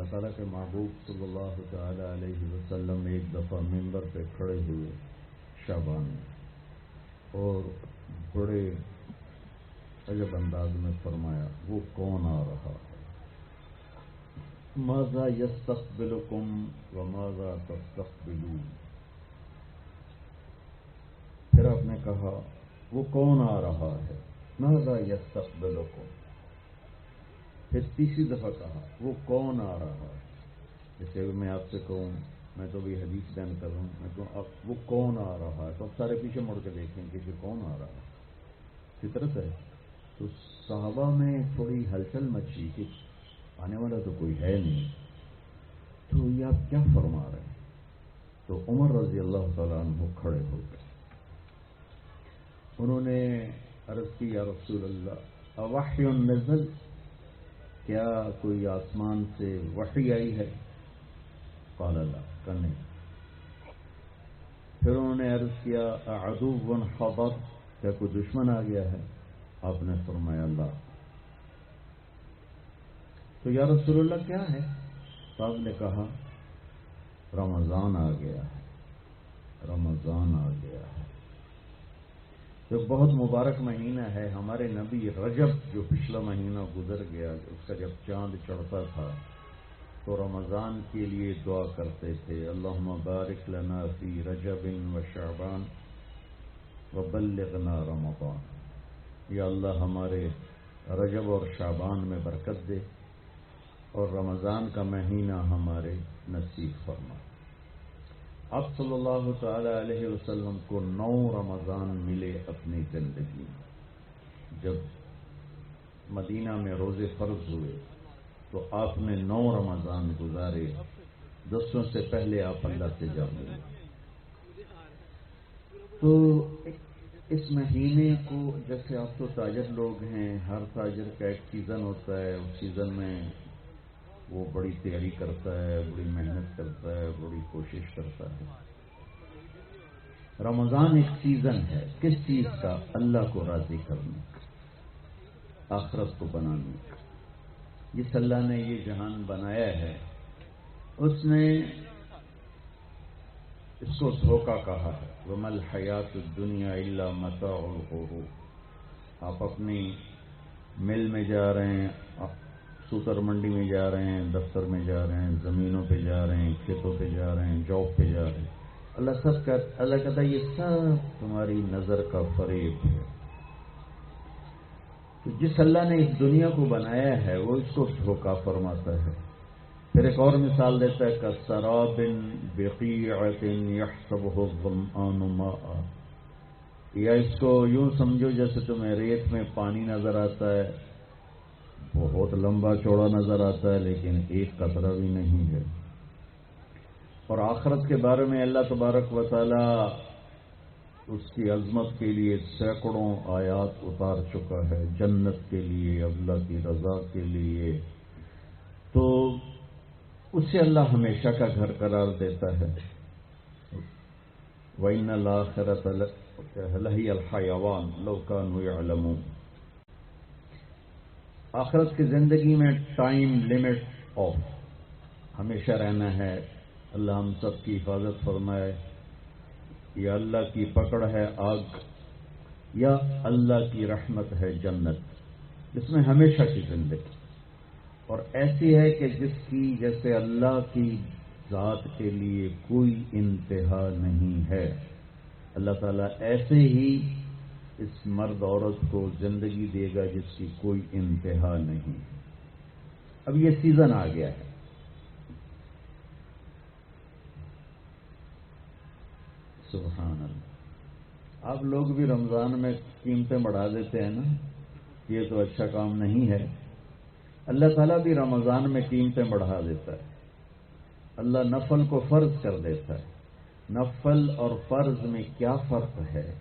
اللہ تعالیٰ کے محبوب صلی اللہ تعالی علیہ وسلم ایک دفعہ منبر پہ کھڑے ہوئے شعبان میں اور بڑے عجب انداز میں فرمایا وہ کون آ رہا ہے، ماذا یستقبلکم وماذا تستقبلون. پھر آپ نے کہا وہ کون آ رہا ہے، ماذا یستقبلکم. پھر تیسری دفعہ کہا وہ کون آ رہا ہے. جیسے میں آپ سے کہوں، میں تو بھی حدیث بیان کر رہا ہوں، میں کہوں اب وہ کون آ رہا ہے تو اب سارے پیچھے مڑ کے دیکھیں کہ کون آ رہا ہے. فطرت ہے. تو صحابہ میں تھوڑی ہلچل مچی کہ آنے والا تو کوئی ہے نہیں، تو یہ آپ کیا فرما رہے ہیں. تو عمر رضی اللہ تعالیٰ عنہ کھڑے ہو گئے. انہوں نے عرض کی یا رسول اللہ اوحی نزل، کیا کوئی آسمان سے وحی آئی ہے؟ قال لا، کہ نہیں. پھر انہوں نے عرض کیا عدو حضر، کیا کوئی دشمن آ گیا ہے؟ آپ نے فرمایا لا. تو یا رسول اللہ کیا ہے؟ تو آپ نے کہا رمضان آ گیا ہے، رمضان آ گیا ہے. جو بہت مبارک مہینہ ہے. ہمارے نبی رجب جو پچھلا مہینہ گزر گیا، اس کا جب چاند چڑھتا تھا تو رمضان کے لیے دعا کرتے تھے اللہم بارک لنا فی رجب و شعبان وبلغنا رمضان. یا اللہ ہمارے رجب اور شعبان میں برکت دے اور رمضان کا مہینہ ہمارے نصیب فرما. آپ صلی اللہ تعالی علیہ وسلم کو 9 رمضان ملے اپنی زندگی میں. جب مدینہ میں روزے فرض ہوئے تو آپ نے 9 رمضان گزارے. 10 سے پہلے آپ اللہ سے جا ملے. تو اس مہینے کو، جیسے آپ تو تاجر لوگ ہیں، ہر تاجر کا ایک سیزن ہوتا ہے. اس سیزن میں وہ بڑی تیاری کرتا ہے، بڑی محنت کرتا ہے، بڑی کوشش کرتا ہے. رمضان ایک سیزن ہے. کس چیز کا؟ اللہ کو راضی کرنے کا، آخرت کو بنانے کا. جس اللہ نے یہ جہان بنایا ہے اس نے اس کو دھوکہ کہا ہے. وَمَا الْحَيَاةُ الدُّنْيَا إِلَّا مَتَاعُ الْغُرُورِ. آپ اپنی مل میں جا رہے ہیں، سوتر منڈی میں جا رہے ہیں، دفتر میں جا رہے ہیں، زمینوں پہ جا رہے ہیں، کھیتوں پہ جا رہے ہیں، جاب پہ جا رہے ہیں. اللہ کہتا ہے یہ سب تمہاری نظر کا فریب ہے. تو جس اللہ نے اس دنیا کو بنایا ہے وہ اس کو دھوکہ فرماتا ہے. پھر ایک اور مثال دیتا ہے کسراب بقیعۃ یحسبہ الظمآن ماء. یا اس کو یوں سمجھو جیسے تمہیں ریت میں پانی نظر آتا ہے، بہت لمبا چوڑا نظر آتا ہے لیکن ایک قطرہ بھی نہیں ہے. اور آخرت کے بارے میں اللہ تبارک و تعالی اس کی عظمت کے لیے سینکڑوں آیات اتار چکا ہے، جنت کے لیے، اللہ کی رضا کے لیے. تو اسے اللہ ہمیشہ کا گھر قرار دیتا ہے. وَإِنَّ الْآخِرَةَ لَهِيَ الْحَيَوَانُ لَوْ كَانُوا يَعْلَمُونَ. آخرت کی زندگی میں ٹائم لمٹ آف ہمیشہ رہنا ہے. اللہ ہم سب کی حفاظت فرمائے. یا اللہ کی پکڑ ہے آگ، یا اللہ کی رحمت ہے جنت، جس میں ہمیشہ کی زندگی. اور ایسی ہے کہ جس کی جیسے اللہ کی ذات کے لیے کوئی انتہا نہیں ہے. اللہ تعالیٰ ایسے ہی اس مرد عورت کو زندگی دے گا جس کی کوئی انتہا نہیں. اب یہ سیزن آ گیا ہے. سبحان اللہ. آپ لوگ بھی رمضان میں قیمتیں بڑھا دیتے ہیں نا، یہ تو اچھا کام نہیں ہے. اللہ تعالیٰ بھی رمضان میں قیمتیں بڑھا دیتا ہے. اللہ نفل کو فرض کر دیتا ہے. نفل اور فرض میں کیا فرق ہے؟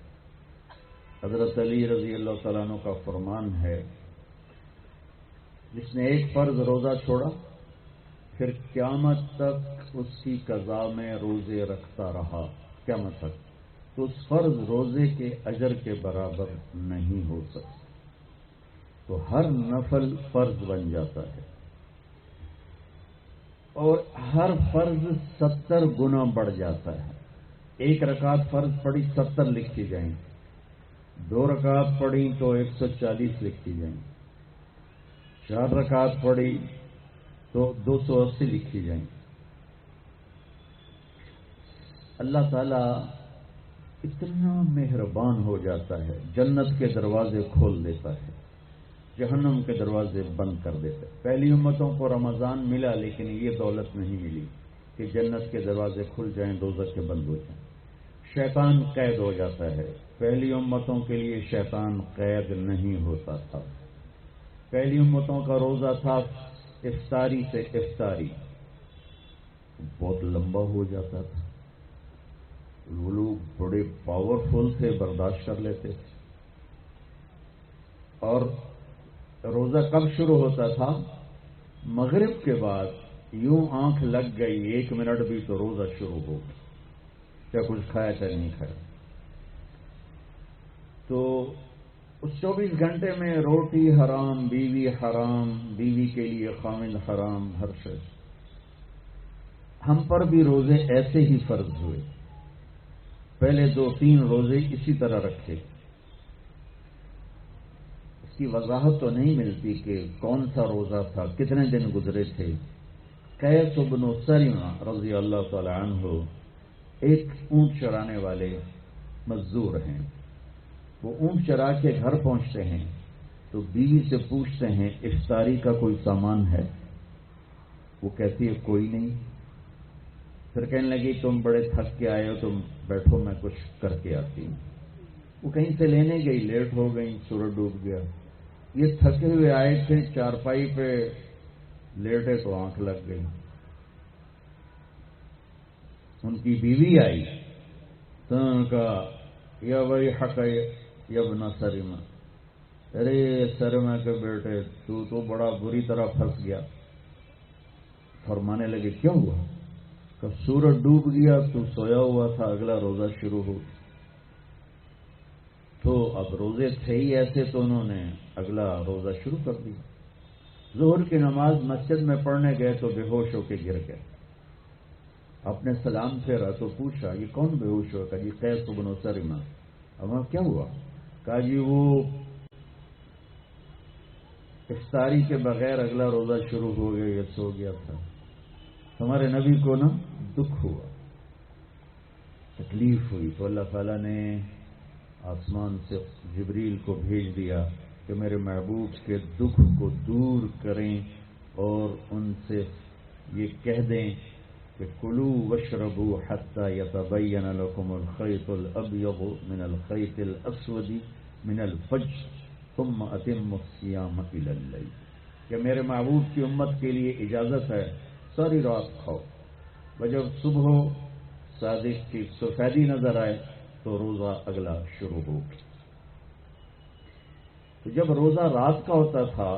حضرت علی رضی اللہ تعالیٰ عنہ کا فرمان ہے جس نے ایک فرض روزہ چھوڑا پھر قیامت تک اس کی قضا میں روزے رکھتا رہا قیامت تک، تو اس فرض روزے کے اجر کے برابر نہیں ہو سکتا. تو ہر نفل فرض بن جاتا ہے. اور ہر فرض 70 گنا بڑھ جاتا ہے. ایک رکعت فرض پڑی 70 لکھی جائیں، 2 رکعت پڑی تو 140 لکھی جائیں، 4 رکعت پڑی تو 280 لکھی جائیں. اللہ تعالیٰ اتنا مہربان ہو جاتا ہے، جنت کے دروازے کھول دیتا ہے، جہنم کے دروازے بند کر دیتا ہے. پہلی امتوں کو رمضان ملا لیکن یہ دولت نہیں ملی کہ جنت کے دروازے کھل جائیں، دوزخ کے بند ہو جائیں. شیطان قید ہو جاتا ہے. پہلی امتوں کے لیے شیطان قید نہیں ہوتا تھا. پہلی امتوں کا روزہ تھا افطاری سے افطاری، بہت لمبا ہو جاتا تھا. وہ لوگ بڑے پاورفل تھے، برداشت کر لیتے تھے. اور روزہ کب شروع ہوتا تھا؟ مغرب کے بعد. یوں آنکھ لگ گئی 1 منٹ بھی تو روزہ شروع ہو گیا، چاہے کچھ کھایا چاہے نہیں کھایا. تو اس 24 گھنٹے میں روٹی حرام، بیوی حرام، بیوی کے لیے خامند حرام، ہر شے. ہم پر بھی روزے ایسے ہی فرض ہوئے. پہلے 2-3 روزے اسی طرح رکھے. اس کی وضاحت تو نہیں ملتی کہ کون سا روزہ تھا، کتنے دن گزرے تھے. قیس بن سلمہ رضی اللہ تعالی عنہ ایک اونٹ چرانے والے مزدور ہیں. وہ اونٹ چرا کے گھر پہنچتے ہیں تو بیوی سے پوچھتے ہیں افطاری کا کوئی سامان ہے؟ وہ کہتی ہے کوئی نہیں. پھر کہنے لگی تم بڑے تھک کے آئے ہو، تم بیٹھو میں کچھ کر کے آتی ہوں. وہ کہیں سے لینے گئی، لیٹ ہو گئی، سورج ڈوب گیا. یہ تھکے ہوئے آئے تھے، چارپائی پہ لیٹے تو آنکھ لگ گئی. ان کی بیوی آئی تو ان کا یا وہی حق یبن سرما، ارے سرما کے بیٹے تو بڑا بری طرح پھنس گیا. فرمانے لگے کیوں ہوا؟ کہ سورج ڈوب گیا، تو سویا ہوا تھا، اگلا روزہ شروع ہو. تو اب روزے تھے ہی ایسے تو انہوں نے اگلا روزہ شروع کر دیا. ظہر کی نماز مسجد میں پڑھنے گئے تو بے ہوش ہو کے گر گئے. اپنے سلام پھیرا تو پوچھا یہ کون بے ہوش ہوا؟ کہا جی قیس بن سلمہ. اب کیا ہوا؟ کہا جی وہ افطاری کے بغیر اگلا روزہ شروع ہو گیا، یہ سو گیا تھا. ہمارے نبی کو نا دکھ ہوا، تکلیف ہوئی، تو اللہ تعالیٰ نے آسمان سے جبریل کو بھیج دیا کہ میرے محبوب کے دکھ کو دور کریں اور ان سے یہ کہہ دیں کہ کلوا واشربوا حتى يتبين لكم الخيط الابيض من الخيط الاسود من الفجر ثم اتموا الصيام الى الليل. کہ میرے محبوب کی امت کے لیے اجازت ہے ساری رات کھاؤ، جب صبح صادق کی سفیدی نظر آئے تو روزہ اگلا شروع ہو. تو جب روزہ رات کا ہوتا تھا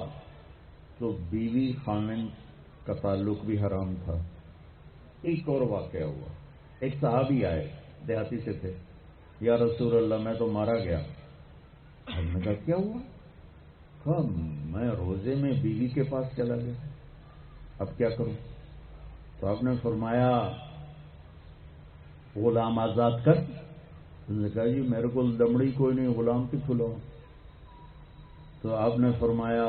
تو بیوی خامن کا تعلق بھی حرام تھا. ایک اور واقعہ ہوا. ایک صحابی آئے، دیہاتی سے تھے، یا رسول اللہ میں تو مارا گیا. ہم نے کہا کیا ہوا؟ کہا میں روزے میں بیوی کے پاس چلا گیا، اب کیا کروں؟ تو آپ نے فرمایا غلام آزاد کر. انہوں نے کہا جی میرے کو دمڑی کوئی نہیں، غلام کی کھلاؤں. تو آپ نے فرمایا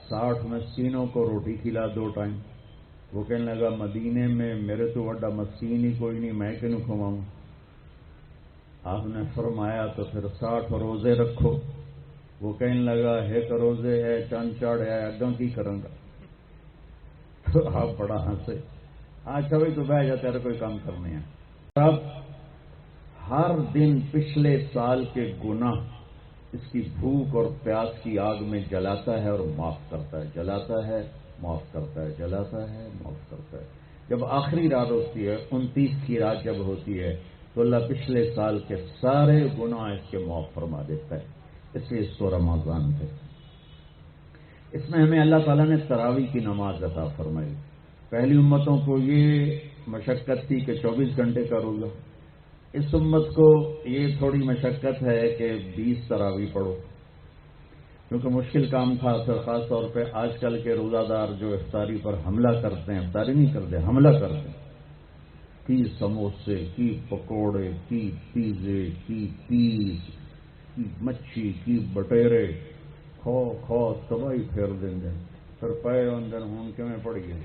60 مسکینوں کو روٹی کھلا 2 ٹائم. وہ کہنے لگا مدینے میں میرے تو بڑا مسکین ہی کوئی نہیں، میں کیوں کھواؤں؟ آپ نے فرمایا تو پھر 60 روزے رکھو. وہ کہنے لگا ایک روزے ہے چند چاڑ ہے اگاں کی کروں گا. تو آپ بڑا ہنسے. اچھا بھائی تو بہ جا، تیرا کوئی کام کرنے ہیں. اب ہر دن پچھلے سال کے گناہ اس کی بھوک اور پیاس کی آگ میں جلاتا ہے اور معاف کرتا ہے، جلاتا ہے معاف کرتا ہے، جلاتا ہے معاف کرتا ہے. جب آخری رات ہوتی ہے 29 کی رات جب ہوتی ہے تو اللہ پچھلے سال کے سارے گناہ اس کے معاف فرما دیتا ہے. اس لیے اس کو رمضان ہے. اس میں ہمیں اللہ تعالیٰ نے تراویح کی نماز عطا فرمائی. پہلی امتوں کو یہ مشقت تھی کہ 24 گھنٹے کا روزہ. اس امت کو یہ تھوڑی مشقت ہے کہ 20 تراویح پڑھو. کیونکہ مشکل کام تھا، پھر خاص طور پہ آج کل کے روزہ دار جو افطاری پر حملہ کرتے ہیں، افطاری نہیں کرتے، حملہ کرتے ہیں، کی سموسے، کی پکوڑے، کی پیزے، کی پیس، کی مچھی، کی بٹیرے، کھو کھو تباہی پھیر دیں گے، پھر پے اندر ہوں کیویں پڑ گئے،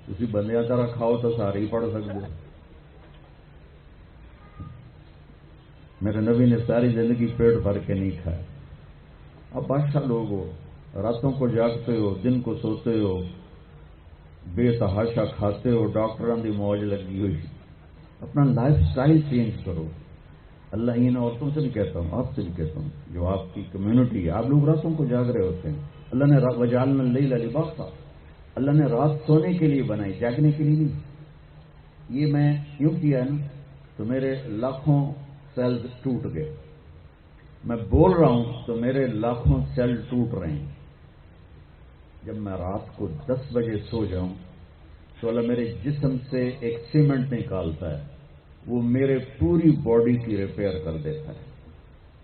اسی بندیا طرح کھاؤ تو سارے ہی پڑھ سکتے. میرے نبی نے ساری زندگی پیٹ بھر کے نہیں کھایا. اب بادشاہ لوگ ہو، راتوں کو جاگتے ہو، دن کو سوتے ہو، بے تحاشا کھاتے ہو، ڈاکٹروں کی موج لگی ہوئی. اپنا لائف سٹائل چینج کرو. اللہ ان عورتوں سے بھی کہتا ہوں، آپ سے بھی کہتا ہوں، جو آپ کی کمیونٹی ہے، آپ لوگ راتوں کو جاگ رہے ہوتے ہیں. اللہ نے وجعلنا اللیل لباسا، اللہ نے رات سونے کے لیے بنائی، جاگنے کے لیے نہیں. یہ میں یوں کیا نا تو میرے لاکھوں سیلز ٹوٹ گئے. میں بول رہا ہوں تو میرے لاکھوں سیل ٹوٹ رہے ہیں. جب میں رات کو 10 بجے سو جاؤں تو اللہ میرے جسم سے ایک سیمنٹ نکالتا ہے، وہ میرے پوری باڈی کی ریپیئر کر دیتا ہے،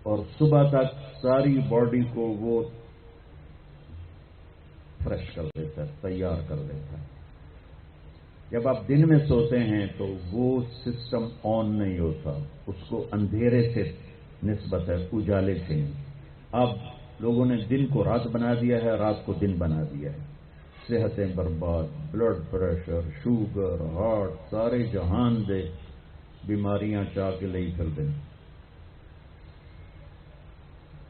اور صبح تک ساری باڈی کو وہ فریش کر دیتا ہے، تیار کر دیتا ہے. جب آپ دن میں سوتے ہیں تو وہ سسٹم آن نہیں ہوتا، اس کو اندھیرے سے نسبت ہے، اجالے سے نہیں. اب لوگوں نے دن کو رات بنا دیا ہے، رات کو دن بنا دیا ہے. صحتیں برباد، بلڈ پریشر، شوگر، ہارٹ، سارے جہان دے بیماریاں چاہ کے لئی پھر دیں.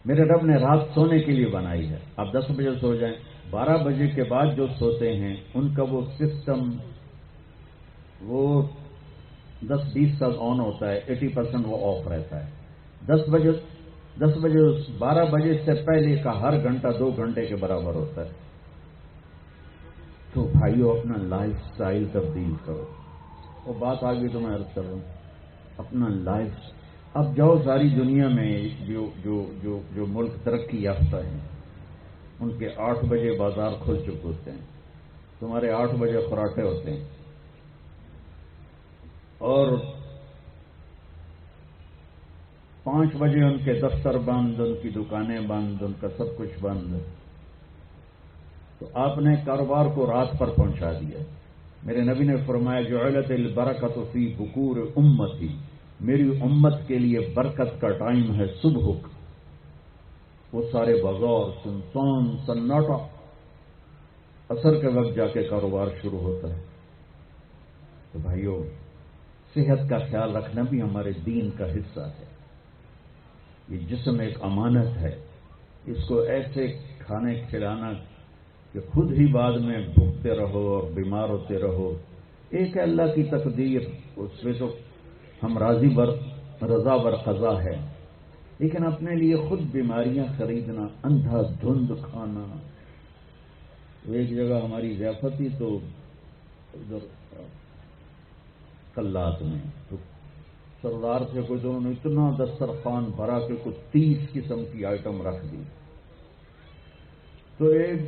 میرے رب نے رات سونے کے لیے بنائی ہے. آپ 10 بجے سو جائیں، 12 بجے کے بعد جو سوتے ہیں ان کا وہ سسٹم وہ 10-20 تک آن ہوتا ہے، 80% وہ آف رہتا ہے. 10 بجے 12 بجے سے پہلے کا ہر گھنٹہ 2 گھنٹے کے برابر ہوتا ہے. تو بھائیو اپنا لائف سٹائل تبدیل کرو. وہ بات آگے تو میں عرض کر رہا ہوں، اپنا لائف. اب جاؤ ساری دنیا میں جو ملک ترقی یافتہ ہیں ان کے 8 بجے بازار کھل چکے ہوتے ہیں، تمہارے 8 بجے خراٹے ہوتے ہیں، اور 5 بجے ان کے دفتر بند، ان کی دکانیں بند، ان کا سب کچھ بند. تو آپ نے کاروبار کو رات پر پہنچا دیا. میرے نبی نے فرمایا جعلت البرکۃ فی بکور امتی، میری امت کے لیے برکت کا ٹائم ہے صبح کا. وہ سارے بازار سنسان سناٹا، عصر کے وقت جا کے کاروبار شروع ہوتا ہے. تو بھائیو صحت کا خیال رکھنا بھی ہمارے دین کا حصہ ہے. یہ جسم ایک امانت ہے، اس کو ایسے کھانے کھلانا کہ خود ہی بعد میں بھوکتے رہو اور بیمار ہوتے رہو. ایک ہے اللہ کی تقدیر، اس میں تو ہم رضا بر قضا ہے، لیکن اپنے لیے خود بیماریاں خریدنا، اندھا دھند کھانا. ایک جگہ ہماری ضیافت تھی تو ادھر کلات میں تو سردار تھے کوئی، تو انہوں نے اتنا دسترخوان بھرا کہ کچھ 30 قسم کی آئٹم رکھ دی. تو ایک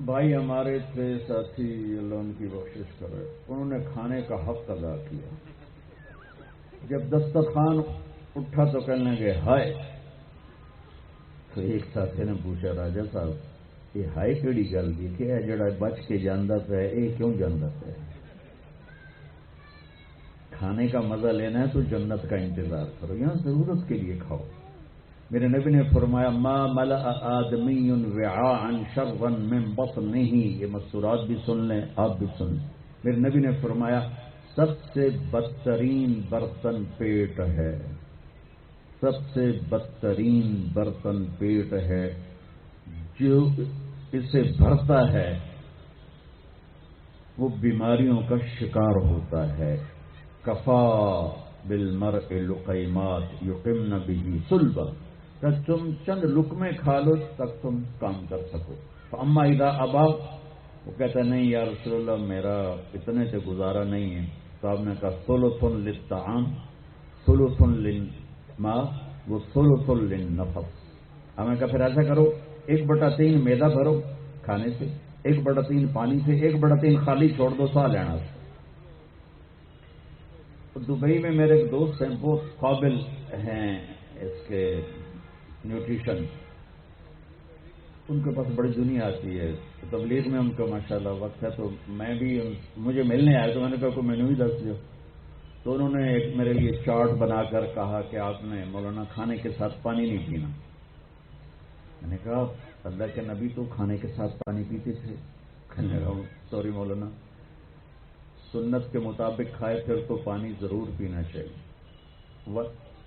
بھائی ہمارے تھے ساتھی، اللہ ان کی بخشش کرے، انہوں نے کھانے کا حق ادا کیا. جب دسترخوان اٹھا تو کہنے لگے ہائے. تو ایک ساتھی نے پوچھا راجا صاحب یہ ہائے کیڑی گل دی کہ جڑا بچ کے جانا پہ یہ کیوں جانا پہ؟ کھانے کا مزہ لینا ہے تو جنت کا انتظار کرو، یہاں ضرورت کے لیے کھاؤ. میرے نبی نے فرمایا ما ملأ آدمی وعاء شرا من بطنہ، یہ مستورات بھی سن لیں، آپ بھی سن لیں. میرے نبی نے فرمایا سب سے بدترین برتن پیٹ ہے، سب سے بدترین برتن پیٹ ہے. جو اسے بھرتا ہے وہ بیماریوں کا شکار ہوتا ہے. کفا بالمرء لقیمات یقمن به صلبا، کہ تم چند لقمے کھا لو تک تم کام کر سکو. اما اذا ابا، وہ کہتا نہیں یا رسول اللہ میرا اتنے سے گزارا نہیں ہے. تو آپ نے کہا ثلث للطعام ثلث للماء و ثلث للنفس. ہم نے کہا پھر ایسا کرو 1/3 میدا بھرو کھانے سے، 1/3 پانی سے، 1/3 خالی چھوڑ دو سا لینا سے. دبئی میں میرے ایک دوست ہیں، بہت قابل ہیں اس کے نیوٹریشن. ان کے پاس بڑی دنیا آتی ہے. تبلیغ میں ان کا ماشاءاللہ وقت ہے، تو میں بھی مجھے ملنے آئے تو میں نے کہا کہ مینو ہی دس دو. تو انہوں نے ایک میرے لیے چارٹ بنا کر کہا کہ آپ نے مولانا کھانے کے ساتھ پانی نہیں پینا. میں نے کہا اللہ کے نبی تو کھانے کے ساتھ پانی پیتے تھے. کہنے لگا سوری مولانا، سنت کے مطابق کھائے پھر تو پانی ضرور پینا چاہیے.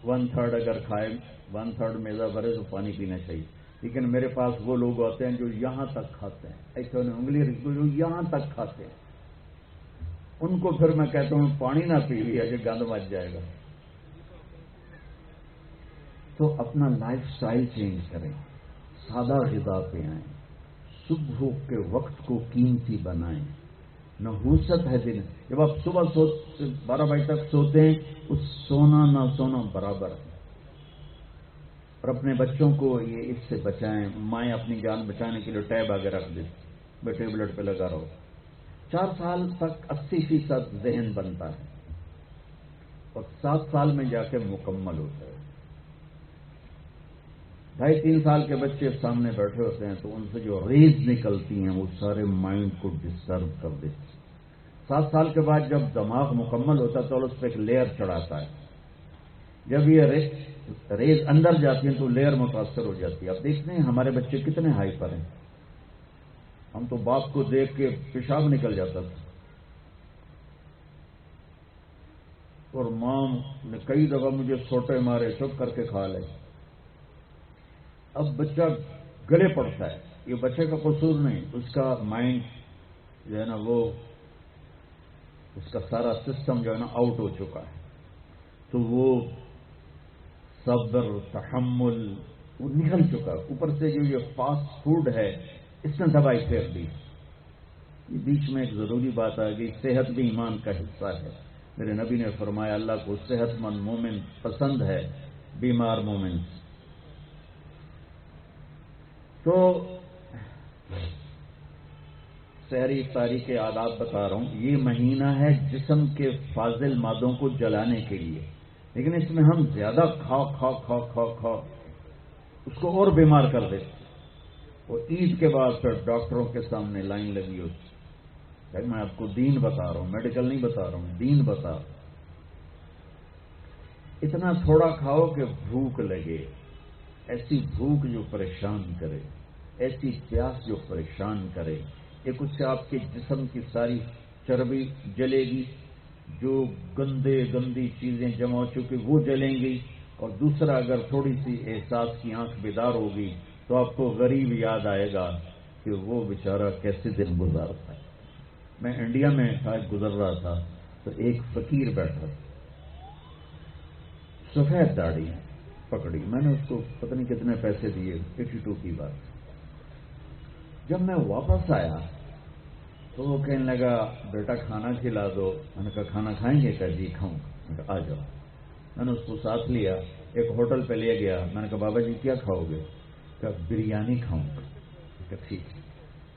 1/3 اگر کھائے 1/3 میزا بھرے تو پانی پینا چاہیے. لیکن میرے پاس وہ لوگ ہوتے ہیں جو یہاں تک کھاتے ہیں، ایسے انہیں انگلی رکھو جو یہاں تک کھاتے ہیں، ان کو پھر میں کہتا ہوں پانی نہ پی لیا جو گند مچ جائے گا. تو اپنا لائف سٹائل چینج کریں، سادہ غذا پہ آئیں، صبح کے وقت کو قیمتی بنائیں. نحوست ہے دن. جب آپ صبح 12 بجے تک سوتے ہیں، اس سونا نہ سونا برابر ہے. اور اپنے بچوں کو یہ اس سے بچائیں. مائیں اپنی جان بچانے کے لیے ٹیب آگے رکھ دیں، میں ٹیبلٹ پہ لگا رہو. 4 سال تک 80% ذہن بنتا ہے اور 7 سال میں جا کے مکمل ہوتا ہے. 2.5-3 سال کے بچے سامنے بیٹھے ہوتے ہیں تو ان سے جو ریز نکلتی ہیں وہ سارے مائنڈ کو ڈسٹرب کر دیتی ہیں. 7 سال کے بعد جب دماغ مکمل ہوتا ہے تو اس پہ ایک لیئر چڑھاتا ہے. جب یہ ریز اندر جاتی ہیں تو لیئر متاثر ہو جاتی ہے. اب دیکھتے ہیں ہمارے بچے کتنے ہائپر ہیں. ہم تو باپ کو دیکھ کے پیشاب نکل جاتا تھا، اور ماں نے کئی دفعہ مجھے سوٹے مارے، چپ کر کے کھا لے. اب بچہ گلے پڑتا ہے، یہ بچے کا قصور نہیں، اس کا مائنڈ جو ہے نا وہ اس کا سارا سسٹم جو ہے نا آؤٹ ہو چکا ہے. تو وہ صبر تحمل وہ نکل چکا. اوپر سے جو یہ فاسٹ فوڈ ہے اس نے دوائی پھیر دی. یہ بیچ میں ایک ضروری بات آ گئی، صحت بھی ایمان کا حصہ ہے. میرے نبی نے فرمایا اللہ کو صحت مند مومن پسند ہے، بیمار مومن. تو سحری افطاری کے آداب بتا رہا ہوں. یہ مہینہ ہے جسم کے فاضل مادوں کو جلانے کے لیے، لیکن اس میں ہم زیادہ کھا کھا کھا کھا کھا اس کو اور بیمار کر دیتے. اور عید کے بعد پھر ڈاکٹروں کے سامنے لائن لگی ہوتی. میں آپ کو دین بتا رہا ہوں، میڈیکل نہیں بتا رہا ہوں، دین بتا رہا ہوں. اتنا تھوڑا کھاؤ کہ بھوک لگے، ایسی بھوک جو پریشان کرے، ایسی پیاس جو پریشان کرے. ایک اس سے آپ کے جسم کی ساری چربی جلے گی، جو گندی چیزیں جمع ہو چکی وہ جلیں گی. اور دوسرا اگر تھوڑی سی احساس کی آنکھ بیدار ہوگی تو آپ کو غریب یاد آئے گا کہ وہ بیچارہ کیسے دن گزارتا ہے. میں انڈیا میں گزر رہا تھا تو ایک فقیر بیٹھا، سفید داڑھی پکڑی. میں نے اس کو پتہ نہیں کتنے پیسے دیے، 82 کی بات. جب میں واپس آیا تو وہ کہنے لگا بیٹا کھانا کھلا دو. میں نے کہا کھانا کھائیں گے؟ کہ جی کھاؤں. میں نے کہا آ جاؤ. میں نے اس کو ساتھ لیا، ایک ہوٹل پہ لے گیا. میں نے کہا بابا جی کیا کھاؤ گے؟ کہ بریانی کھاؤں گا. کہ ٹھیک ہے.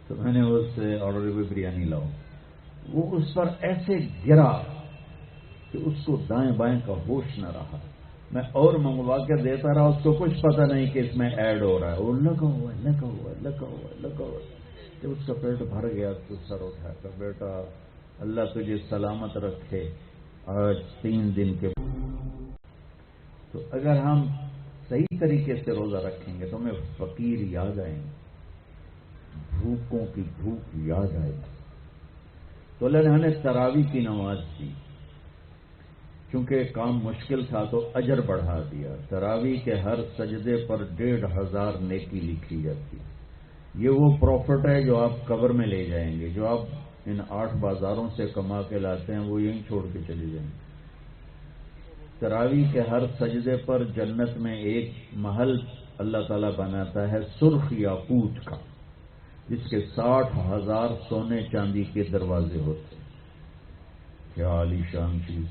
تو میں نے اس سے آرڈر ہوئی بریانی لاؤ. وہ اس پر ایسے گرا کہ اس کو دائیں بائیں کا ہوش نہ رہا. میں اور منگوا کے دیتا رہا، اس کو کچھ پتہ نہیں کہ اس میں ایڈ ہو رہا ہے. وہ لگا ہوا ہے لگا ہوا ہے لگا ہوا ہے لگا ہوا ہے. جب اس کا پیٹ بھر گیا تو سر اٹھا کر بیٹا اللہ تجھے سلامت رکھے، آج 3 دن کے. تو اگر ہم صحیح طریقے سے روزہ رکھیں گے تو ہمیں فقیر یاد آئیں گے، بھوکوں کی بھوک یاد آئے گی. تو اللہ نے ہمیں تراویح کی نماز دی، چونکہ کام مشکل تھا تو اجر بڑھا دیا. تراویح کے ہر سجدے پر 1,500 نیکی لکھی جاتی. یہ وہ پروفٹ ہے جو آپ قبر میں لے جائیں گے. جو آپ ان 8 بازاروں سے کما کے لاتے ہیں وہ یہیں چھوڑ کے چلے جائیں گے. تراویح کے ہر سجدے پر جنت میں ایک محل اللہ تعالیٰ بناتا ہے سرخ یاقوت کا، جس کے 60,000 سونے چاندی کے دروازے ہوتے ہیں. کیا عالی شان چیز.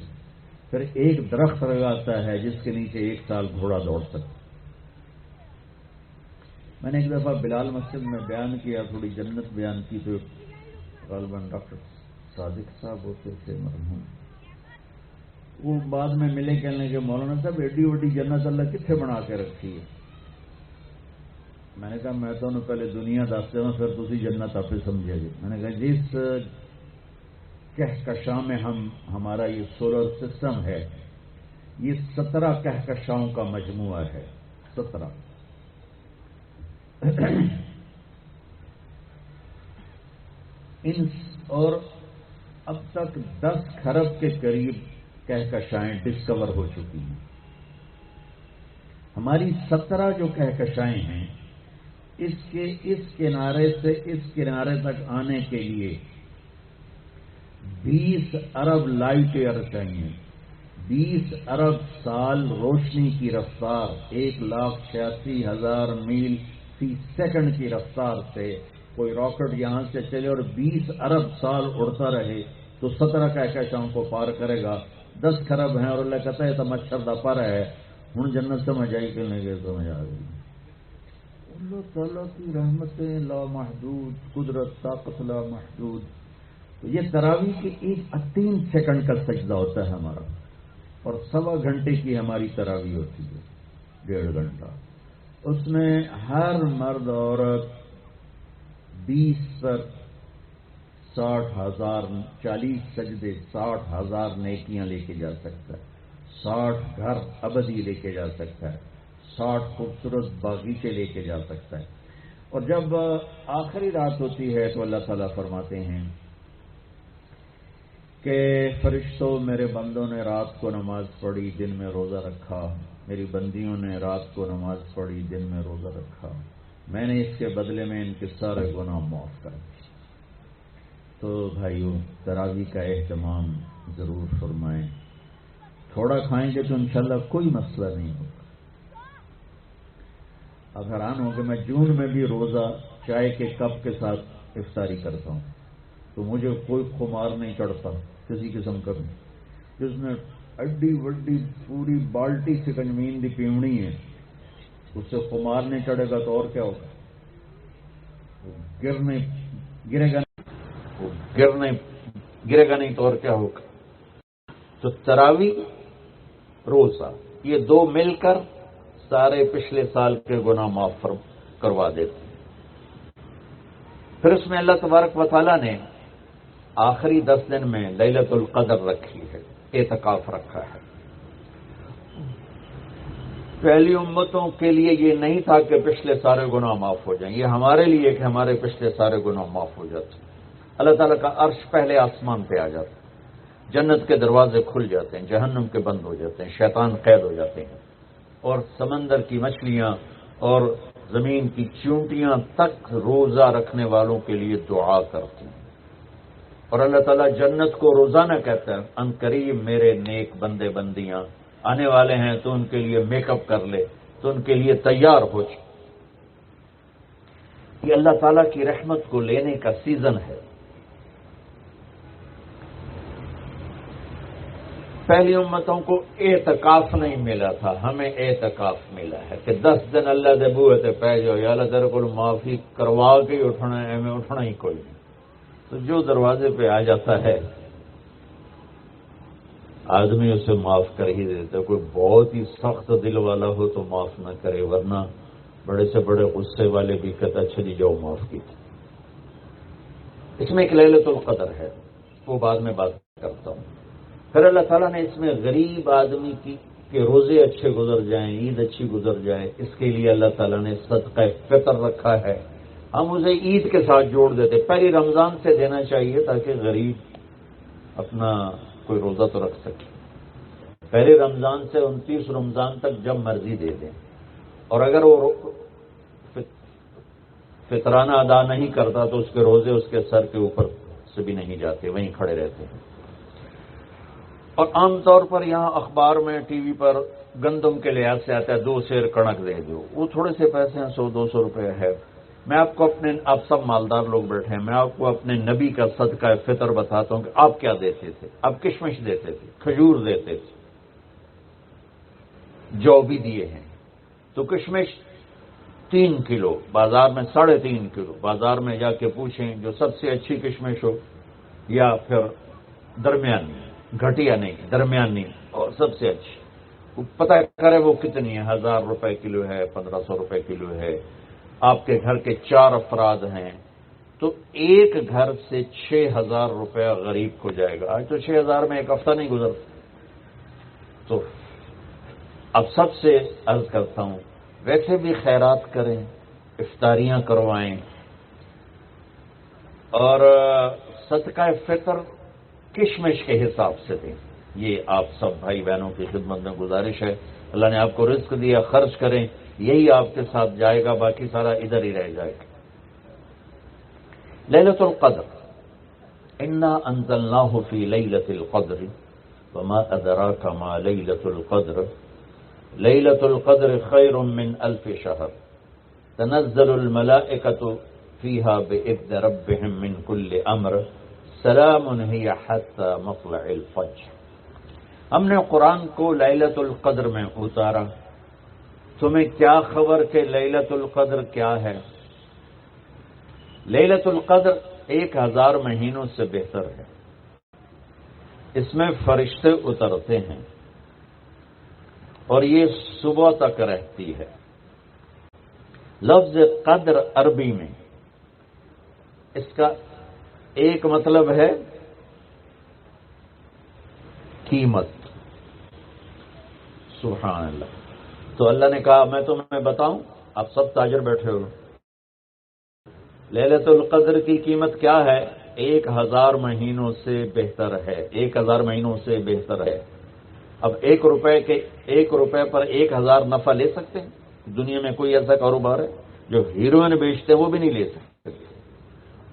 پھر ایک درخت لگاتا ہے جس کے نیچے 1 سال گھوڑا دوڑ سکتا. میں نے ایک دفعہ بلال مسجد میں بیان کیا، تھوڑی جنت بیان کی، تو غالباً ڈاکٹر صادق صاحب ہوتے تھے مرحوم، وہ بعد میں ملے کہنے کہ مولانا صاحب ایڈی وڈی جنت اللہ کتنے بنا کے رکھی ہے. میں نے کہا میں تو پہلے دنیا دستے ہوں پھر تسی جنت آپ سمجھے گی. میں نے کہا جس کہکشاں میں ہمارا یہ سولر سسٹم ہے یہ 17 کہکشاؤں کا مجموعہ ہے. 17 اور اب تک 10 کھرب کے قریب کہکشائیں ڈسکور ہو چکی ہیں. ہماری 17 جو کہکشائیں ہیں اس کے اس کنارے سے اس کنارے تک آنے کے لیے 20 ارب لائٹ ایئر چاہیے. 20 ارب سال روشنی کی رفتار 1,86,000 میل فی سیکنڈ کی رفتار سے کوئی راکٹ یہاں سے چلے اور 20 ارب سال اڑتا رہے تو 17 کہکشاؤں کو پار کرے گا. 10 کھرب ہیں اور اللہ کہتا ہے تو مچھر دا پر ہے. ہوں جنت سمجھ آئی کہ نہیں گئے سمجھ آ گئی. اللہ تعالیٰ کی رحمتیں لا محدود، قدرت طاقت لا محدود. تو یہ تراویح کی 3 سیکنڈ کا سجدہ ہوتا ہے ہمارا اور 1.25 گھنٹے کی ہماری تراویح ہوتی ہے. 1.5 گھنٹہ اس میں ہر مرد عورت 20 پر 60,000 40 سجدے 60,000 نیکیاں لے کے جا سکتا ہے. 60 گھر ابدی لے کے جا سکتا ہے. 60 خوبصورت باغیچے لے کے جا سکتا ہے. اور جب آخری رات ہوتی ہے تو اللہ تعالیٰ فرماتے ہیں کہ فرشتوں میرے بندوں نے رات کو نماز پڑھی دن میں روزہ رکھا، میری بندیوں نے رات کو نماز پڑھی دن میں روزہ رکھا، میں نے اس کے بدلے میں ان کے سارے گناہ معاف کر دیے. تو بھائیو تراویح کا اہتمام ضرور فرمائیں. تھوڑا کھائیں گے تو انشاءاللہ کوئی مسئلہ نہیں ہوگا. اب حیران ہو کہ میں جون میں بھی روزہ چائے کے کپ کے ساتھ افطاری کرتا ہوں تو مجھے کوئی خمار نہیں چڑھتا کسی قسم کا بھی. جس نے اڈی وڈی پوری بالٹی سکنجمین دی پیونی ہے اس سے خمار نہیں چڑھے گا تو اور کیا ہوگا؟ گرے گا نہیں تو اور کیا ہوگا؟ تو تراویح روزہ یہ 2 مل کر سارے پچھلے سال کے گناہ معاف کروا دیتے ہیں. پھر اس میں اللہ تبارک و تعالیٰ نے آخری 10 دن میں لیلۃ القدر رکھی ہے، اعتکاف رکھا ہے. پہلی امتوں کے لیے یہ نہیں تھا کہ پچھلے سارے گناہ معاف ہو جائیں، یہ ہمارے لیے کہ ہمارے پچھلے سارے گناہ معاف ہو جاتے. اللہ تعالیٰ کا عرش پہلے آسمان پہ آ جاتا ہے، جنت کے دروازے کھل جاتے ہیں، جہنم کے بند ہو جاتے ہیں، شیطان قید ہو جاتے ہیں اور سمندر کی مچھلیاں اور زمین کی چونٹیاں تک روزہ رکھنے والوں کے لیے دعا کرتی ہیں. اور اللہ تعالیٰ جنت کو روزانہ کہتا ہے ان قریب میرے نیک بندے بندیاں آنے والے ہیں تو ان کے لیے میک اپ کر لے، تو ان کے لیے تیار ہو جائے. یہ اللہ تعالیٰ کی رحمت کو لینے کا سیزن ہے. پہلی امتوں کو اعتکاف نہیں ملا تھا، ہمیں اعتکاف ملا ہے کہ 10 دن اللہ دے بوئے تے پہ جاؤ یا اللہ تیرے کو معافی کروا کے ہی اٹھنا ہے، ہمیں اٹھنا ہی کوئی نہیں. تو جو دروازے پہ آ جاتا ہے آدمی اسے معاف کر ہی دیتا ہے. کوئی بہت ہی سخت دل والا ہو تو معاف نہ کرے، ورنہ بڑے سے بڑے غصے والے بھی کہتا اچھا جی جاؤ معاف کی. اس میں ایک لیلۃ القدر ہے، وہ بعد میں بات کرتا ہوں. پھر اللہ تعالیٰ نے اس میں غریب آدمی کے روزے اچھے گزر جائیں، عید اچھی گزر جائے، اس کے لیے اللہ تعالیٰ نے صدقہ فطر رکھا ہے. ہم اسے عید کے ساتھ جوڑ دیتے. پہلی رمضان سے دینا چاہیے تاکہ غریب اپنا کوئی روزہ تو رکھ سکے. پہلے رمضان سے 29 رمضان تک جب مرضی دے دیں. اور اگر وہ فطرانہ ادا نہیں کرتا تو اس کے روزے اس کے سر کے اوپر سے بھی نہیں جاتے، وہیں کھڑے رہتے ہیں. اور عام طور پر یہاں اخبار میں ٹی وی پر گندم کے لحاظ سے آتا ہے 2 سیر کڑک دے دو. وہ تھوڑے سے پیسے ہیں، 100-200 روپے ہے. میں آپ کو آپ سب مالدار لوگ بیٹھے ہیں، میں آپ کو اپنے نبی کا صدقہ فطر بتاتا ہوں کہ آپ کیا دیتے تھے. آپ کشمش دیتے تھے، کھجور دیتے تھے، جو بھی دیے ہیں. تو کشمش 3 کلو، بازار میں 3.5 کلو. بازار میں جا کے پوچھیں جو سب سے اچھی کشمش ہو یا پھر درمیانی، گھٹیا نہیں درمیانی اور سب سے اچھی، پتہ کرے وہ کتنی ہے. 1000 روپے کلو ہے، 1500 روپے کلو ہے. آپ کے گھر کے 4 افراد ہیں تو ایک گھر سے 6,000 روپیہ غریب کو جائے گا. آج تو 6,000 میں ایک ہفتہ نہیں گزرتا. تو اب سب سے عرض کرتا ہوں ویسے بھی خیرات کریں، افطاریاں کروائیں، اور صدقہ فطر کشمش کے حساب سے دیں. یہ آپ سب بھائی بہنوں کی خدمت میں گزارش ہے. اللہ نے آپ کو رزق دیا، خرچ کریں، یہی آپ کے ساتھ جائے گا، باقی سارا ادھر ہی رہ جائے گا. لیلۃ القدر، انا انزلناہ فی لیلۃ القدر وما ادراک ما لیلۃ القدر لیلۃ القدر خیر من الف شہر تنزل الملائکۃ فیہا بإذن ربہم من کل امر سلام ہی حتی مطلع الفجر. ہم نے قرآن کو لیلۃ القدر میں اتارا. تمہیں کیا خبر کہ لیلۃ القدر کیا ہے؟ لیلۃ القدر 1,000 مہینوں سے بہتر ہے. اس میں فرشتے اترتے ہیں اور یہ صبح تک رہتی ہے. لفظ قدر عربی میں اس کا ایک مطلب ہے قیمت. سبحان اللہ. تو اللہ نے کہا میں تمہیں بتاؤں، آپ سب تاجر بیٹھے ہو، لیلۃ القدر کی قیمت کیا ہے؟ 1,000 مہینوں سے بہتر ہے. 1,000 مہینوں سے بہتر ہے. اب 1 روپے پر 1,000 نفع لے سکتے ہیں؟ دنیا میں کوئی ایسا کاروبار ہے؟ جو ہیروئن بیچتے ہیں وہ بھی نہیں لے سکتے.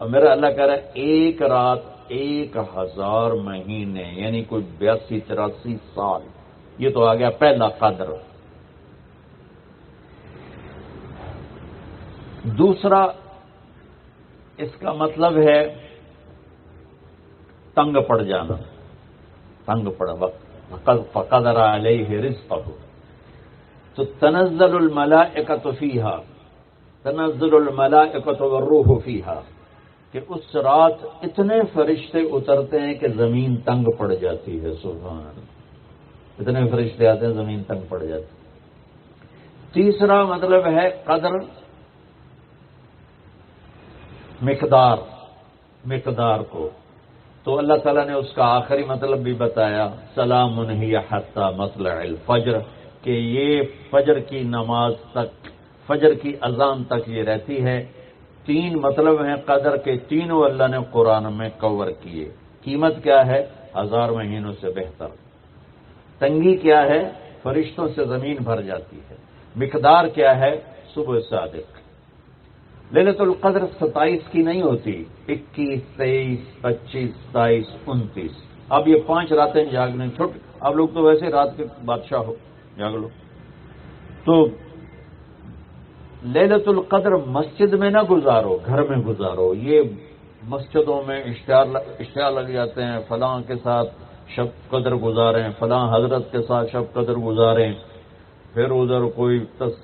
اب میرا اللہ کہہ رہا ہے ایک رات 1,000 مہینے، یعنی کوئی 82-83 سال. یہ تو آ گیا پہلا قدر. دوسرا اس کا مطلب ہے تنگ پڑ جانا. تنگ پڑا وقت فقدر علیہ رزقہ. تو تنزل الملائکۃ فیہا، تنزل الملائکۃ والروح فیہا، کہ اس رات اتنے فرشتے اترتے ہیں کہ زمین تنگ پڑ جاتی ہے. سبحان اللہ. اتنے فرشتے آتے ہیں زمین تنگ پڑ جاتی ہے. تیسرا مطلب ہے قدر، مقدار کو. تو اللہ تعالیٰ نے اس کا آخری مطلب بھی بتایا، سلام ہی حتی مطلع الفجر، کہ یہ فجر کی نماز تک، فجر کی اذان تک یہ رہتی ہے. 3 مطلب ہیں قدر کے، تینوں اللہ نے قرآن میں کور کیے. قیمت کیا ہے؟ 1,000 مہینوں سے بہتر. تنگی کیا ہے؟ فرشتوں سے زمین بھر جاتی ہے. مقدار کیا ہے؟ صبح صادق. لیلۃ القدر 27 کی نہیں ہوتی، 21، 23، 25، 27، 29. اب یہ 5 راتیں جاگنے چھوٹ. آپ لوگ تو ویسے رات کے بادشاہ ہو، جاگ لو. تو لیلۃ القدر مسجد میں نہ گزارو، گھر میں گزارو. یہ مسجدوں میں اشتہار لگ جاتے ہیں، فلاں کے ساتھ شب قدر گزاریں، فلاں حضرت کے ساتھ شب قدر گزاریں. پھر ادھر کوئی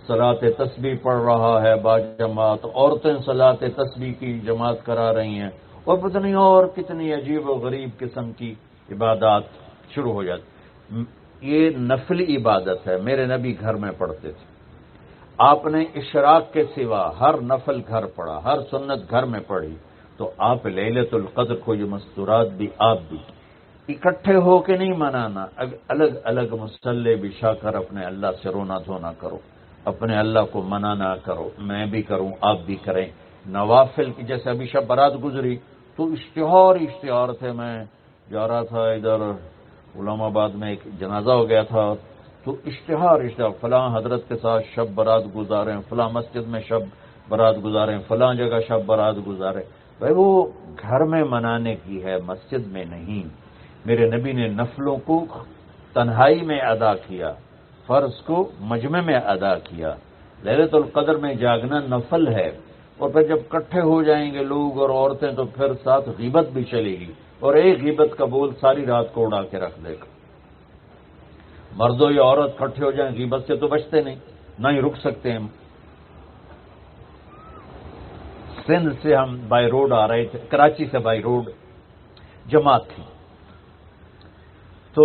صلاۃ تسبیح پڑھ رہا ہے باجماعت، عورتیں صلاۃ تسبیح کی جماعت کرا رہی ہیں، اور پتہ نہیں اور کتنی عجیب و غریب قسم کی عبادات شروع ہو جاتی. یہ نفلی عبادت ہے. میرے نبی گھر میں پڑھتے تھے. آپ نے اشراق کے سوا ہر نفل گھر پڑھا، ہر سنت گھر میں پڑھی. تو آپ لیلۃ القدر کو یہ مستورات بھی آپ بھی اکٹھے ہو کے نہیں منانا، الگ الگ مصلی بچھا کر اپنے اللہ سے رونا دھونا کرو، اپنے اللہ کو منانا کرو. میں بھی کروں، آپ بھی کریں. نوافل کی جیسے ابھی شب برات گزری تو اشتہار تھے. میں جا رہا تھا ادھر علام آباد میں، ایک جنازہ ہو گیا تھا، تو اشتہار فلاں حضرت کے ساتھ شب برات گزاریں، فلاں مسجد میں شب برات گزاریں، فلاں جگہ شب برات گزاریں. بھائی وہ گھر میں منانے کی ہے، مسجد میں نہیں. میرے نبی نے نفلوں کو تنہائی میں ادا کیا، فرض کو مجمع میں ادا کیا. لیلۃ القدر میں جاگنا نفل ہے. اور پھر جب کٹھے ہو جائیں گے لوگ اور عورتیں تو پھر ساتھ غیبت بھی چلے گی، اور ایک غیبت کا بول ساری رات کو اڑا کے رکھ دے گا. مردوں یا عورت کٹھے ہو جائیں غیبت سے تو بچتے نہیں، نہ ہی رک سکتے ہیں. سندھ سے ہم بائی روڈ آ رہے تھے، کراچی سے بائی روڈ جماعت تھی. تو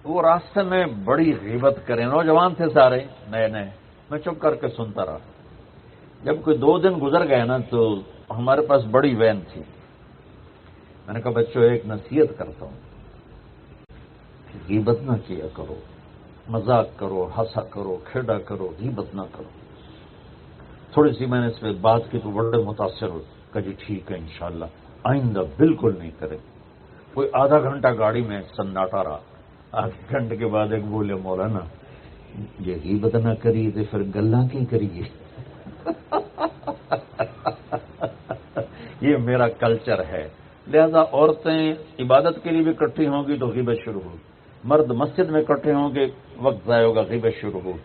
وہ راستے میں بڑی غیبت کریں، نوجوان تھے سارے نئے نئے. میں چپ کر کے سنتا رہا. جب کوئی 2 دن گزر گئے نا تو ہمارے پاس بڑی وین تھی. میں نے کہا بچوں ایک نصیحت کرتا ہوں، غیبت نہ کیا کرو، مذاق کرو، ہنسا کرو، کھیڑا کرو، غیبت نہ کرو. تھوڑی سی میں نے اس پہ بات کی تو بڑے متاثر ہو. کہا جی ٹھیک ہے انشاءاللہ آئندہ بالکل نہیں کریں. کوئی آدھا گھنٹہ گاڑی میں سناٹا رہا. آدھے گھنٹے کے بعد ایک بولے مولانا یہ غیبت نہ کریے تو پھر گلاں کی کریے. یہ میرا کلچر ہے. لہذا عورتیں عبادت کے لیے بھی اکٹھی ہوں گی تو غیبت شروع ہوگی، مرد مسجد میں اکٹھے ہوں گے وقت ضائع ہوگا، غیبت شروع ہوگی.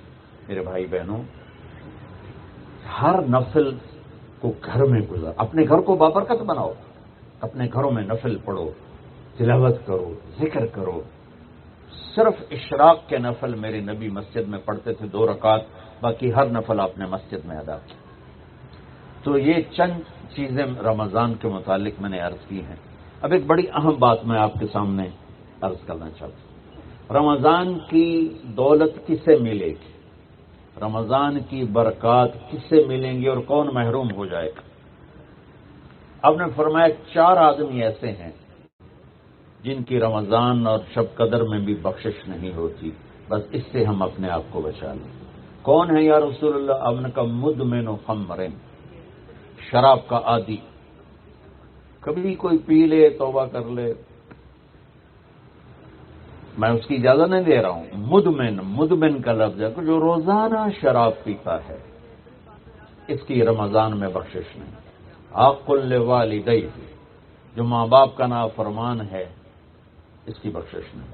میرے بھائی بہنوں، ہر نفل کو گھر میں گزار، اپنے گھر کو بابرکت بناؤ، اپنے گھروں میں نفل پڑھو، تلاوت کرو، ذکر کرو. صرف اشراق کے نفل میرے نبی مسجد میں پڑھتے تھے 2 رکعت، باقی ہر نفل آپ نے مسجد میں ادا کیا. تو یہ چند چیزیں رمضان کے متعلق میں نے عرض کی ہیں. اب ایک بڑی اہم بات میں آپ کے سامنے عرض کرنا چاہتا ہوں. رمضان کی دولت کسے ملے گی؟ رمضان کی برکات کس سے ملیں گی اور کون محروم ہو جائے گا؟ آپ نے فرمایا 4 آدمی ایسے ہیں جن کی رمضان اور شب قدر میں بھی بخشش نہیں ہوتی، بس اس سے ہم اپنے آپ کو بچا لیں. کون ہے یا رسول اللہ؟ آپ نے کہا مدمن خمر، شراب کا عادی. کبھی کوئی پی لے توبہ کر لے، میں اس کی اجازت نہیں دے رہا ہوں. مدمن کا لفظ ہے جو روزانہ شراب پیتا ہے، اس کی رمضان میں بخشش نہیں. حق لوالدیہ، جو ماں باپ کا نافرمان ہے اس کی بخشش نہیں.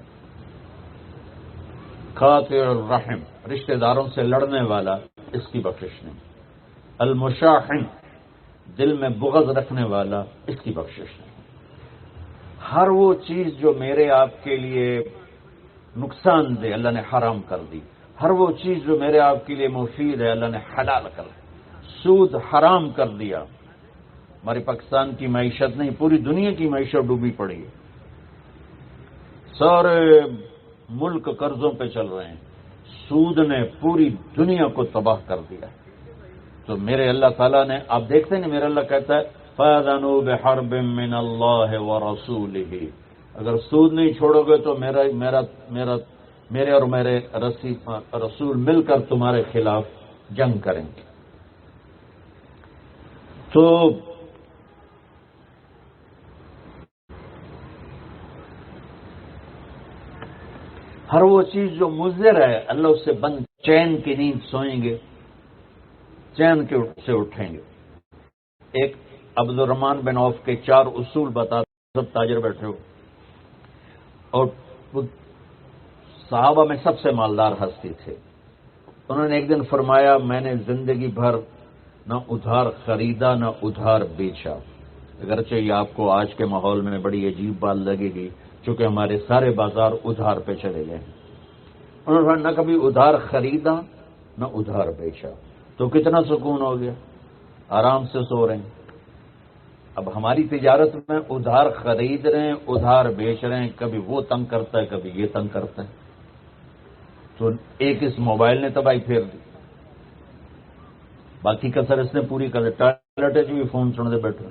قاطع الرحم، رشتہ داروں سے لڑنے والا، اس کی بخشش نہیں. المشاحن، دل میں بغض رکھنے والا، اس کی بخشش نہیں. ہر وہ چیز جو میرے آپ کے لیے نقصان دے اللہ نے حرام کر دی. ہر وہ چیز جو میرے آپ کے لیے مفید ہے اللہ نے حلال کر دی. سود حرام کر دیا. ہماری پاکستان کی معیشت نہیں پوری دنیا کی معیشت ڈوبی پڑی ہے. سارے ملک قرضوں پہ چل رہے ہیں. سود نے پوری دنیا کو تباہ کر دیا. تو میرے اللہ تعالیٰ نے، آپ دیکھتے ہیں میرا اللہ کہتا ہے فَأَذَنُوا بِحَرْبٍ مِّنَ اللَّهِ وَرَسُولِهِ، اگر سود نہیں چھوڑو گے تو میرے اور میرے رسول مل کر تمہارے خلاف جنگ کریں گے. تو ہر وہ چیز جو مضر ہے اللہ اس سے بند. چین کی نیند سوئیں گے، چین سے اٹھیں گے. ایک عبد الرحمن بن عوف کے 4 اصول بتا، سب تاجر بیٹھے ہو، اور صحابہ میں سب سے مالدار ہستی تھے. انہوں نے ایک دن فرمایا میں نے زندگی بھر نہ ادھار خریدا نہ ادھار بیچا. اگرچہ یہ آپ کو آج کے ماحول میں بڑی عجیب بات لگے گی چونکہ ہمارے سارے بازار ادھار پہ چلے گئے ہیں. انہوں نے نہ کبھی ادھار خریدا نہ ادھار بیچا. تو کتنا سکون ہو گیا، آرام سے سو رہے ہیں. اب ہماری تجارت میں ادھار خرید رہے ہیں ادھار بیچ رہے ہیں، کبھی وہ تنگ کرتا ہے کبھی یہ تنگ کرتا ہے. تو ایک اس موبائل نے تباہی پھیر دی، باقی کسر اس نے پوری کر دی. ٹوائلٹ بھی فون سنتے بیٹھے.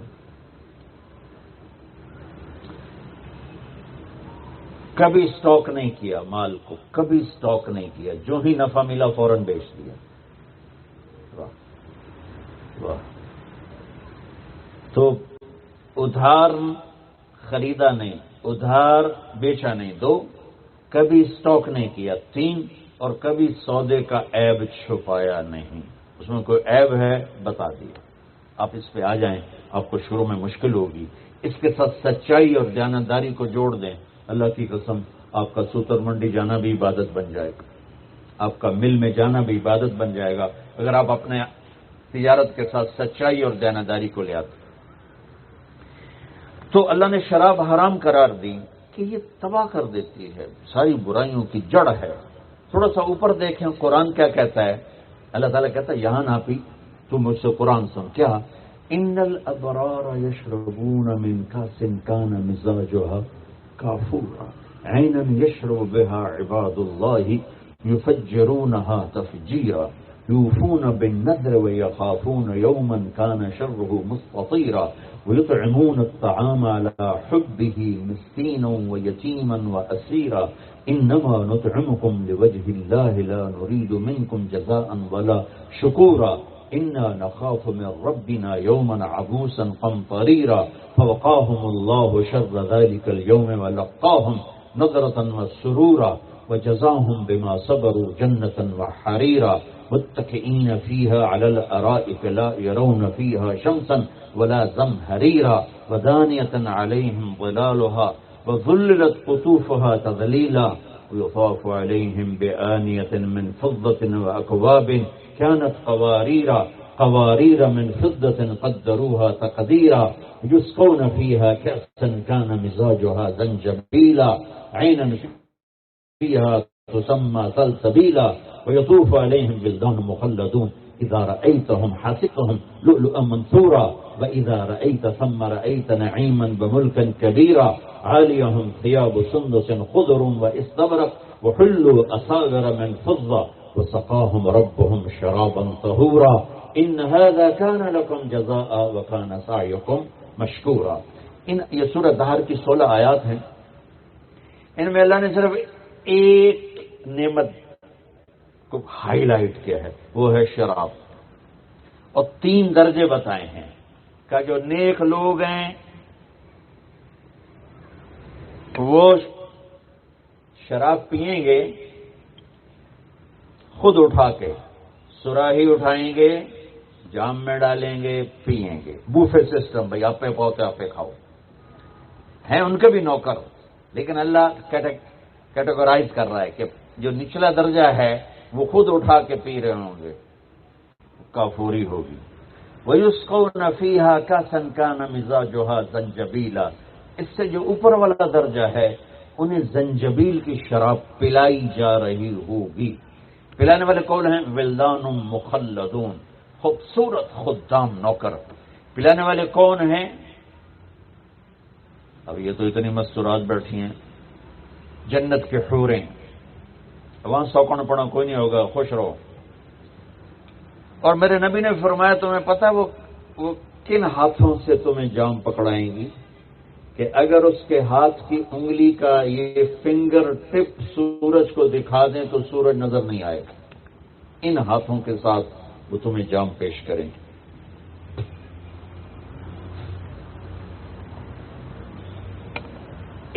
کبھی سٹاک نہیں کیا مال کو، کبھی سٹاک نہیں کیا، جو ہی نفع ملا فوراً بیچ دیا. واہ واہ. تو ادھار خریدا نہیں، ادھار بیچا نہیں 2، کبھی سٹاک نہیں کیا 3، اور کبھی سودے کا عیب چھپایا نہیں. اس میں کوئی عیب ہے بتا دیا. آپ اس پہ آ جائیں، آپ کو شروع میں مشکل ہوگی. اس کے ساتھ سچائی اور دیانتداری کو جوڑ دیں، اللہ کی قسم آپ کا سوتر منڈی جانا بھی عبادت بن جائے گا، آپ کا مل میں جانا بھی عبادت بن جائے گا اگر آپ اپنے تجارت کے ساتھ سچائی اور دیانتداری کو لے آتے. تو اللہ نے شراب حرام قرار دی کہ یہ تباہ کر دیتی ہے، ساری برائیوں کی جڑ ہے. تھوڑا سا اوپر دیکھیں قرآن کیا کہتا ہے. اللہ تعالیٰ کہتا ہے یہاں نہ پی، تم مجھ سے قرآن سن. کیا؟ ان الابرار یشربون من کاس کان مزاجها کافورا عینا یشرب بها عباد اللہ یفجرونها تفجیرا يوفون بالنذر ويخافون يوما كان شره مستطيرا ويطعمون الطعام على حبه مسكينا ويتيما وأسيرا إنما نطعمكم لوجه الله لا نريد منكم جزاء ولا شكورا إنا نخاف من ربنا يوما عبوسا قمطريرا فوقاهم الله شر ذلك اليوم ولقاهم نضرة وسرورا وجزاهم بما صبروا جنة وحريرا متكئين فيها على الأرائك لا يرون فيها شمسا ولا زمهريرا ودانية عليهم ظلالها وظللت قطوفها تذليلا ويطاف عليهم بآنية من فضة وأكواب كانت قوارير من فضة قدروها تقديرا يسقون فيها كأسا كان مزاجها زنجبيلا عينا فيها تسمى سلسبيلا ويطوف عليهم بلدان مخلدون إذا رأيتهم حسبتهم لؤلؤا منثورا وإذا رأيت ثم رأيت نعيما بملكا كبيرا عاليهم ثياب سندس خضر واستبرق وحلوا أساور من فضة وسقاهم ربهم شرابا طهورا إن هذا كان لكم جزاء وكان سعيكم مشكورا. یہ سورہ دہر کی 16 آیات ہیں. ان میں اللہ نے صرف ایک نعمت کو ہائی لائٹ کیا ہے، وہ ہے شراب، اور 3 درجے بتائے ہیں کہ جو نیک لوگ ہیں وہ شراب پئیں گے خود اٹھا کے، سراہی اٹھائیں گے، جام میں ڈالیں گے، پئیں گے. بوفے سسٹم، بھائی آپ پہ پاؤ تو آپ پہ کھاؤ. ہیں ان کے بھی نوکر، لیکن اللہ کیٹیگرائز کر رہا ہے کہ جو نچلا درجہ ہے وہ خود اٹھا کے پی رہے ہوں گے، کافوری ہوگی. وَيُسْقَوْنَ فِيهَا كَأْسًا كَانَ مِزَاجُهَا زَنجَبِيلًا. اس سے جو اوپر والا درجہ ہے انہیں زنجبیل کی شراب پلائی جا رہی ہوگی. پلانے والے کون ہیں؟ ولدان مخلدون، خوبصورت خدام نوکر. پلانے والے کون ہیں؟ اب یہ تو اتنی مستورات بیٹھی ہیں، جنت کے حوریں. وہاں سوکن پڑا کوئی نہیں ہوگا، خوش رہو. اور میرے نبی نے فرمایا تمہیں پتہ وہ کن ہاتھوں سے تمہیں جام پکڑائیں گی کہ اگر اس کے ہاتھ کی انگلی کا یہ فنگر ٹپ سورج کو دکھا دیں تو سورج نظر نہیں آئے گا. ان ہاتھوں کے ساتھ وہ تمہیں جام پیش کریں گے.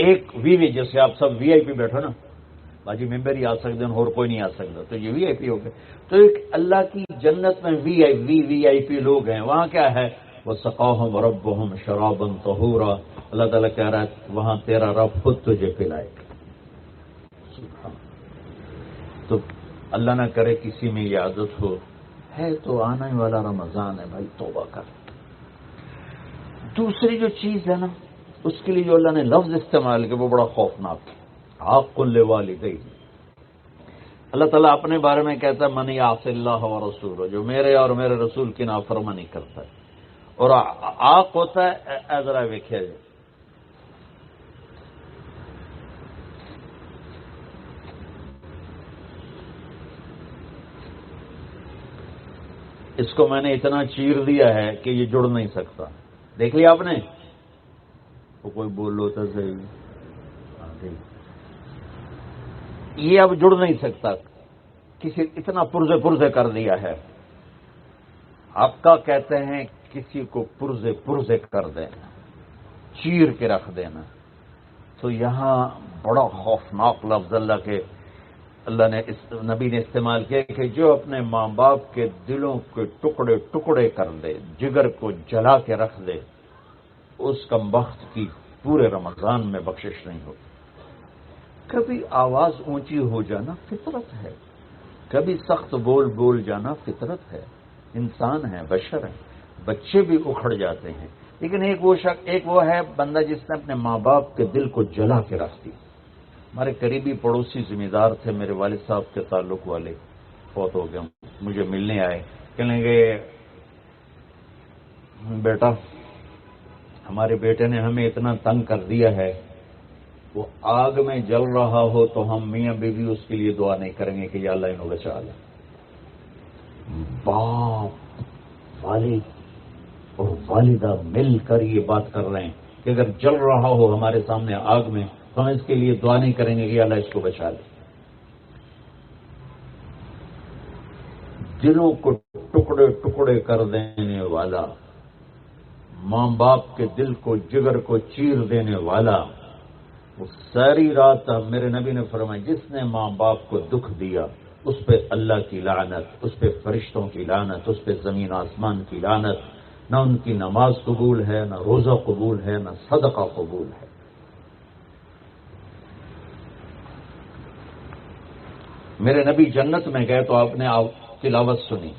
ایک وی جیسے آپ سب وی آئی پی بیٹھو نا، باجی ممبر ہی آ سکتے ہیں اور کوئی نہیں آ سکتا، تو یہ وی آئی پی ہو گئے. تو ایک اللہ کی جنت میں وی آئی پی لوگ ہیں. وہاں کیا ہے؟ وَسَقَاهُمْ رَبُّهُمْ شَرَابًا طَهُورًا. اللہ تعالیٰ کہہ رہا ہے وہاں تیرا رب خود تجھے پلائے گا. تو اللہ نہ کرے کسی میں یہ عادت ہو، ہے تو آنے والا رمضان ہے بھائی، توبہ کر. دوسری جو چیز ہے نا، اس کے لیے جو اللہ نے لفظ استعمال کیا وہ بڑا خوفناک ہے. عاق لوالدیہ. اللہ تعالیٰ اپنے بارے میں کہتا ہے من یعص اللہ ورسولہ، جو میرے اور میرے رسول کی نافرمانی کرتا ہے. اور عاق ہوتا ہے ذرا ویکھے جائے، اس کو میں نے اتنا چیر دیا ہے کہ یہ جڑ نہیں سکتا. دیکھ لیا آپ نے؟ وہ کوئی بولو تو صحیح، یہ اب جڑ نہیں سکتا. کسی اتنا پرزے کر دیا ہے. آپ کا کہتے ہیں کسی کو پرزے کر دینا، چیر کے رکھ دینا. تو یہاں بڑا خوفناک لفظ اللہ نے نبی نے استعمال کیا کہ جو اپنے ماں باپ کے دلوں کے ٹکڑے ٹکڑے کر دے، جگر کو جلا کے رکھ دے، اس کمبخت کی پورے رمضان میں بخشش نہیں ہوگی. کبھی آواز اونچی ہو جانا فطرت ہے، کبھی سخت بول جانا فطرت ہے. انسان ہے، بشر ہے، بچے بھی اکھڑ جاتے ہیں. لیکن ایک وہ ہے بندہ جس نے اپنے ماں باپ کے دل کو جلا کے رکھ دی. ہمارے قریبی پڑوسی ذمہ دار تھے، میرے والد صاحب کے تعلق والے، فوت ہو گئے. مجھے ملنے آئے، کہنے گے بیٹا ہمارے بیٹے نے ہمیں اتنا تنگ کر دیا ہے، وہ آگ میں جل رہا ہو تو ہم میاں بیوی اس کے لیے دعا نہیں کریں گے کہ یا اللہ انہوں بچا لے. باپ، والد اور والدہ مل کر یہ بات کر رہے ہیں کہ اگر جل رہا ہو ہمارے سامنے آگ میں تو ہم اس کے لیے دعا نہیں کریں گے کہ اللہ اس کو بچا لے۔ دلوں کو ٹکڑے ٹکڑے کر دینے والا، ماں باپ کے دل کو، جگر کو چیر دینے والا، وہ ساری رات میرے نبی نے فرمایا جس نے ماں باپ کو دکھ دیا اس پہ اللہ کی لعنت، اس پہ فرشتوں کی لعنت، اس پہ زمین آسمان کی لعنت، نہ ان کی نماز قبول ہے، نہ روزہ قبول ہے، نہ صدقہ قبول ہے۔ میرے نبی جنت میں گئے تو آپ نے تلاوت سنی۔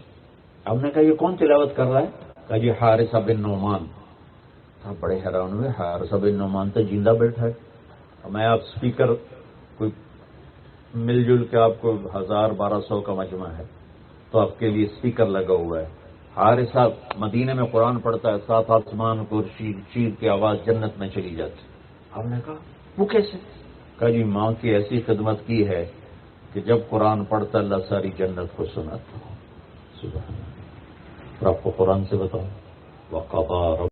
آپ نے کہا یہ کون تلاوت کر رہا ہے؟ کہا یہ حارثہ بن نعمان۔ آپ بڑے حیران ہوئے، حارثہ بن نعمان تو زندہ بیٹھا ہے۔ میں آپ سپیکر کوئی مل جل کے آپ کو 1000-1200 کا مجمع ہے تو آپ کے لیے سپیکر لگا ہوا ہے۔ حارثہ مدینے میں قرآن پڑھتا ہے، 7 آسمان کو چیر کی آواز جنت میں چلی جاتی۔ آپ نے کہا وہ کیسے؟ کہا جی ماں کی ایسی خدمت کی ہے کہ جب قرآن پڑھتا اللہ ساری جنت کو سناتا ہوں۔ سبحان اللہ۔ اور آپ کو قرآن سے بتاؤں، وقضى